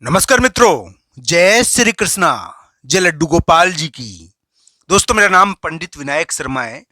नमस्कार मित्रों, जय श्री कृष्णा, जय लड्डू गोपाल जी की। दोस्तों, मेरा नाम पंडित विनायक शर्मा है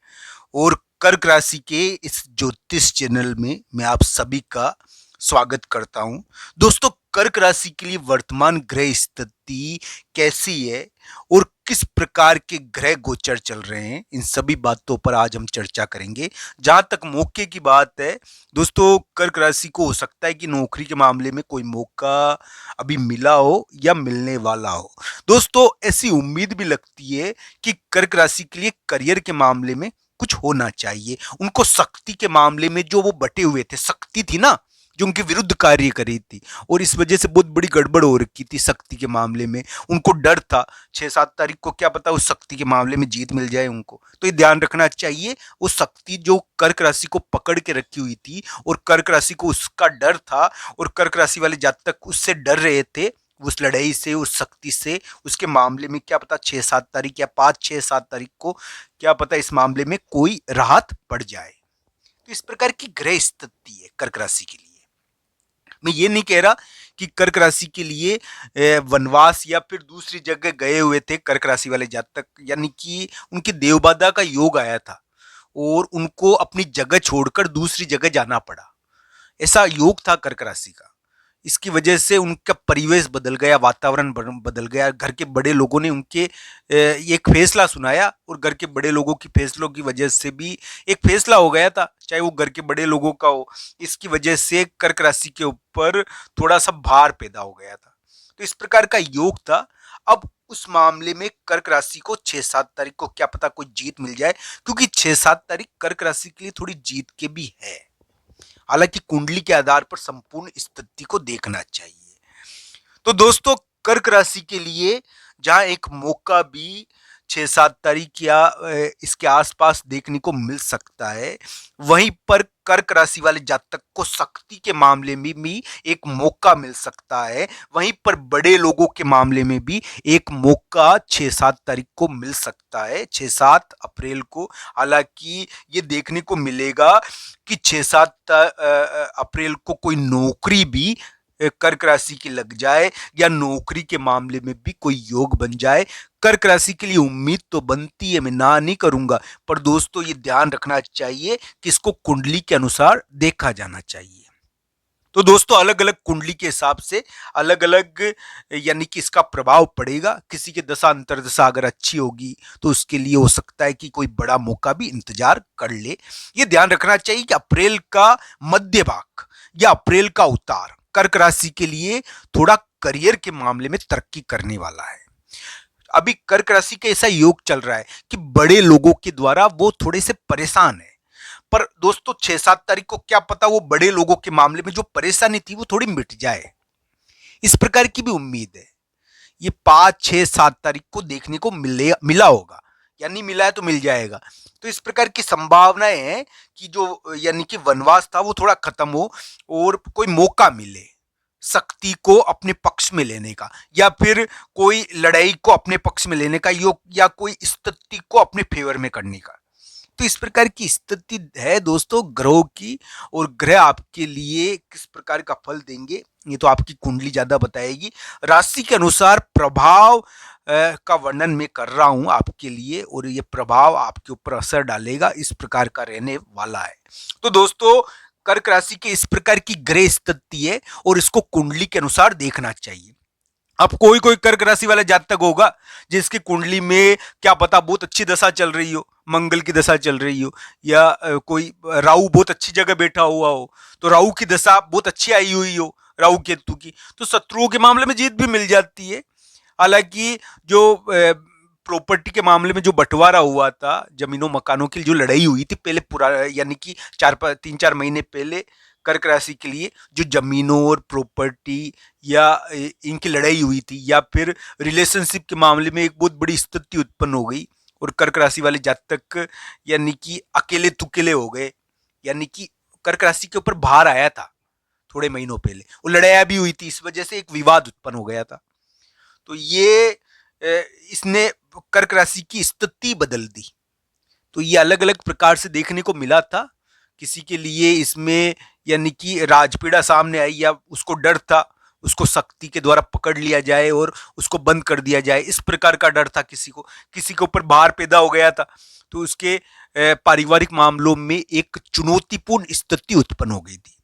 और कर्क राशि के इस ज्योतिष चैनल में मैं आप सभी का स्वागत करता हूं। दोस्तों, कर्क राशि के लिए वर्तमान ग्रह स्थिति कैसी है और किस प्रकार के ग्रह गोचर चल रहे हैं, इन सभी बातों पर आज हम चर्चा करेंगे। जहां तक मौके की बात है दोस्तों, कर्क राशि को हो सकता है कि नौकरी के मामले में कोई मौका अभी मिला हो या मिलने वाला हो। दोस्तों, ऐसी उम्मीद भी लगती है कि कर्क राशि के लिए करियर के मामले में कुछ होना चाहिए। उनको शक्ति के मामले में जो वो बटे हुए थे, शक्ति थी ना जो उनके विरुद्ध कार्य कर रही थी और इस वजह से बहुत बड़ी गड़बड़ हो रखी थी शक्ति के मामले में। उनको डर था 6-7 तारीख को क्या पता उस शक्ति के मामले में जीत मिल जाए उनको। तो ये ध्यान रखना चाहिए, वो शक्ति जो कर्क राशि को पकड़ के रखी हुई थी और कर्क राशि को उसका डर था और कर्क राशि वाले जातक उससे डर रहे थे, उस लड़ाई से, उस शक्ति से। उसके मामले में क्या पता 6-7 तारीख या 5-6-7 तारीख को क्या पता इस मामले में कोई राहत पड़ जाए। तो इस प्रकार की ग्रह स्थिति है कर्क राशि के लिए। मैं ये नहीं कह रहा कि कर्क राशि के लिए वनवास या फिर दूसरी जगह गए हुए थे कर्क राशि वाले जातक, यानी कि उनकी देवबाधा का योग आया था और उनको अपनी जगह छोड़कर दूसरी जगह जाना पड़ा। ऐसा योग था कर्क राशि का। इसकी वजह से उनका परिवेश बदल गया, वातावरण बदल गया। घर के बड़े लोगों ने उनके एक फैसला सुनाया और घर के बड़े लोगों की फैसलों की वजह से भी एक फैसला हो गया था, चाहे वो घर के बड़े लोगों का हो। इसकी वजह से कर्क राशि के ऊपर थोड़ा सा भार पैदा हो गया था। तो इस प्रकार का योग था। अब उस मामले में कर्क राशि को 6-7 तारीख को क्या पता कोई जीत मिल जाए, क्योंकि 6-7 तारीख कर्क राशि के लिए थोड़ी जीत के भी है। हालांकि कुंडली के आधार पर संपूर्ण स्थिति को देखना चाहिए। तो दोस्तों, कर्क राशि के लिए जहां एक मौका भी 6-7 तारीख या इसके आसपास देखने को मिल सकता है, वहीं पर कर्क राशि वाले जातक को शक्ति के मामले में भी एक मौका मिल सकता है। वहीं पर बड़े लोगों के मामले में भी एक मौका 6-7 तारीख को मिल सकता है, 6-7 अप्रैल को। हालांकि ये देखने को मिलेगा कि 6-7 अप्रैल को कोई नौकरी भी कर्क राशि की लग जाए या नौकरी के मामले में भी कोई योग बन जाए। कर्क राशि के लिए उम्मीद तो बनती है, मैं ना नहीं करूंगा, पर दोस्तों ये ध्यान रखना चाहिए कि इसको कुंडली के अनुसार देखा जाना चाहिए। तो दोस्तों, अलग अलग कुंडली के हिसाब से अलग अलग यानी कि इसका प्रभाव पड़ेगा। किसी की दशा अंतर्दशा अगर अच्छी होगी तो उसके लिए हो सकता है कि कोई बड़ा मौका भी इंतजार कर ले। ये ध्यान रखना चाहिए कि अप्रैल का मध्य भाग या अप्रैल का उतार कर्क राशि के लिए थोड़ा करियर के मामले में तरक्की करने वाला है। अभी कर्क राशि का ऐसा योग चल रहा है कि बड़े लोगों के द्वारा वो थोड़े से परेशान है, पर दोस्तों 6-7 तारीख को क्या पता वो बड़े लोगों के मामले में जो परेशानी थी वो थोड़ी मिट जाए। इस प्रकार की भी उम्मीद है। ये 5-6-7 तारीख को देखने को मिला होगा, यानी मिला है तो मिल जाएगा। तो इस प्रकार की संभावनाएं हैं कि जो यानी कि वनवास था वो थोड़ा खत्म हो और कोई मौका मिले शक्ति को अपने पक्ष में लेने का, या फिर कोई लड़ाई को अपने पक्ष में लेने का योग, या कोई स्थिति को अपने फेवर में करने का। तो इस प्रकार की स्थिति है दोस्तों ग्रहों की, और ग्रह आपके लिए किस प्रकार का फल देंगे ये तो आपकी कुंडली ज्यादा बताएगी। राशि के अनुसार प्रभाव का वर्णन मैं कर रहा हूं आपके लिए, और ये प्रभाव आपके ऊपर असर डालेगा, इस प्रकार का रहने वाला है। तो दोस्तों, कर्क राशि के इस प्रकार की ग्रह स्थिति है और इसको कुंडली के अनुसार देखना चाहिए। अब कोई कोई कर्क राशि वाला जातक होगा जिसकी कुंडली में क्या पता बहुत अच्छी दशा चल रही हो, मंगल की दशा चल रही हो, या कोई राहु बहुत अच्छी जगह बैठा हुआ हो, तो राहु की दशा बहुत अच्छी आई हुई हो राहु केतु की, तो शत्रुओं के मामले में जीत भी मिल जाती है। हालांकि जो प्रॉपर्टी के मामले में जो बंटवारा हुआ था, जमीनों मकानों की जो लड़ाई हुई थी पहले, पूरा यानी कि 3-4 महीने पहले, कर्क राशि के लिए जो जमीनों और प्रॉपर्टी या इनकी लड़ाई हुई थी, या फिर रिलेशनशिप के मामले में एक बहुत बड़ी स्थिति उत्पन्न हो गई और कर्क राशि वाले जातक यानी कि अकेले तुकेले हो गए, यानी कि कर्क राशि के ऊपर भार आया था थोड़े महीनों पहले, वो लड़ाई भी हुई थी, इस वजह से एक विवाद उत्पन्न हो गया था। तो ये इसने कर्क राशि की स्थिति बदल दी। तो ये अलग अलग प्रकार से देखने को मिला था। किसी के लिए इसमें यानी कि राजपीड़ा सामने आई या उसको डर था, उसको सख्ती के द्वारा पकड़ लिया जाए और उसको बंद कर दिया जाए, इस प्रकार का डर था किसी के ऊपर भार पैदा हो गया था तो उसके पारिवारिक मामलों में एक चुनौतीपूर्ण स्थिति उत्पन्न हो गई थी,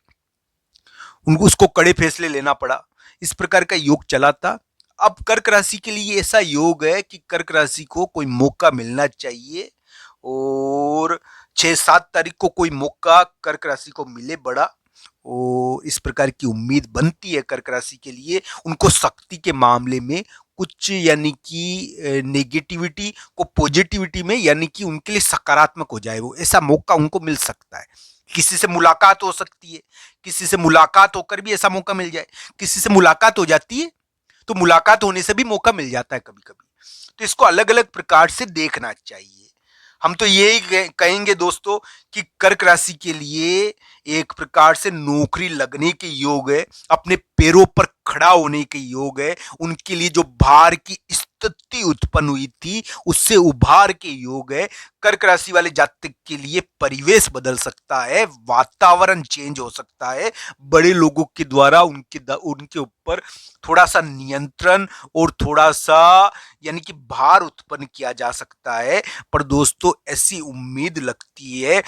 उनको उसको कड़े फैसले लेना पड़ा। इस प्रकार का योग चला था। अब कर्क राशि के लिए ऐसा योग है कि कर्क राशि को कोई मौका मिलना चाहिए और 6-7 तारीख को कोई मौका कर्क राशि को मिले बड़ा, और इस प्रकार की उम्मीद बनती है कर्क राशि के लिए। उनको शक्ति के मामले में कुछ यानी कि नेगेटिविटी को पॉजिटिविटी में यानी कि उनके लिए सकारात्मक हो जाए, वो ऐसा मौका उनको मिल सकता है। किसी से मुलाकात हो सकती है, किसी से मुलाकात होकर भी ऐसा मौका मिल जाए, किसी से मुलाकात हो जाती है तो मुलाकात होने से भी मौका मिल जाता है कभी कभी। तो इसको अलग अलग प्रकार से देखना चाहिए। हम तो यही कहेंगे दोस्तों कि कर्क राशि के लिए एक प्रकार से नौकरी लगने के योग है, अपने पैरों पर खड़ा होने के योग है, उनके लिए जो भार की स्थिति उत्पन्न हुई थी उससे उभार के योग है। कर्क राशि वाले जातक के लिए परिवेश बदल सकता है, वातावरण चेंज हो सकता है, बड़े लोगों के द्वारा उनके ऊपर थोड़ा सा नियंत्रण और थोड़ा सा यानी कि भार उत्पन्न किया जा सकता है। पर दोस्तों ऐसी उम्मीद लगती है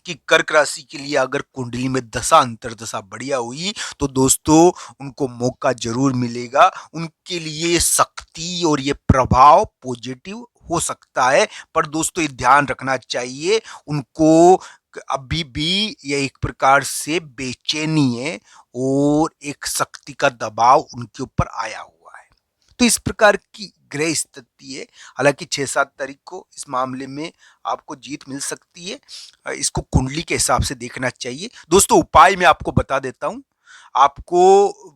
कि कर्क राशि के लिए अगर कुंडली में दशा अंतर्दशा बढ़िया हुई तो दोस्तों उनको मौका जरूर मिलेगा, उनके लिए शक्ति और ये प्रभाव पॉजिटिव हो सकता है। पर दोस्तों ये ध्यान रखना चाहिए उनको अभी भी यह एक प्रकार से बेचैनी है और एक शक्ति का दबाव उनके ऊपर आया हुआ है। तो इस प्रकार की ग्रह स्थिति है। हालांकि 6-7 तारीख को इस मामले में आपको जीत मिल सकती है, इसको कुंडली के हिसाब से देखना चाहिए। दोस्तों उपाय मैं आपको बता देता हूं। आपको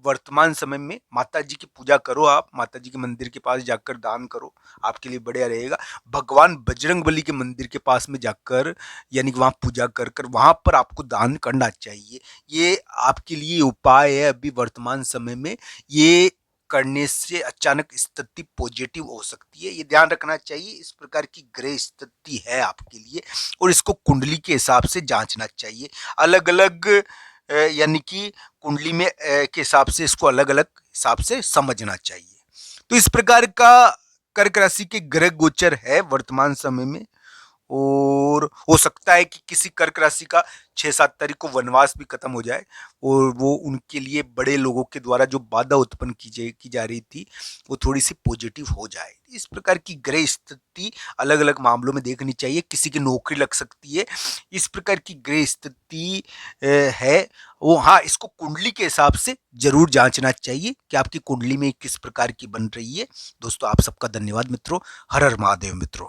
वर्तमान समय में माता जी की पूजा करो, आप माता जी के मंदिर के पास जाकर दान करो, आपके लिए बढ़िया रहेगा। भगवान बजरंगबली के मंदिर के पास में जाकर यानी कि वहां पूजा कर कर वहां पर आपको दान करना चाहिए। ये आपके लिए उपाय है अभी वर्तमान समय में, ये करने से अचानक स्थिति पॉजिटिव हो सकती है, ये ध्यान रखना चाहिए। इस प्रकार की ग्रह स्थिति है आपके लिए और इसको कुंडली के हिसाब से जांचना चाहिए। अलग अलग यानी कि कुंडली में के हिसाब से इसको अलग अलग हिसाब से समझना चाहिए। तो इस प्रकार का कर्क राशि के ग्रह गोचर है वर्तमान समय में, और हो सकता है कि किसी कर्क राशि का 6-7 तारीख को वनवास भी खत्म हो जाए और वो उनके लिए बड़े लोगों के द्वारा जो बाधा उत्पन्न की जा रही थी वो थोड़ी सी पॉजिटिव हो जाए। इस प्रकार की ग्रह स्थिति अलग अलग मामलों में देखनी चाहिए। किसी की नौकरी लग सकती है, इस प्रकार की ग्रह स्थिति है वो। हाँ, इसको कुंडली के हिसाब से जरूर जांचना चाहिए कि आपकी कुंडली में किस प्रकार की बन रही है। दोस्तों आप सबका धन्यवाद मित्रों। हर हर महादेव मित्रों।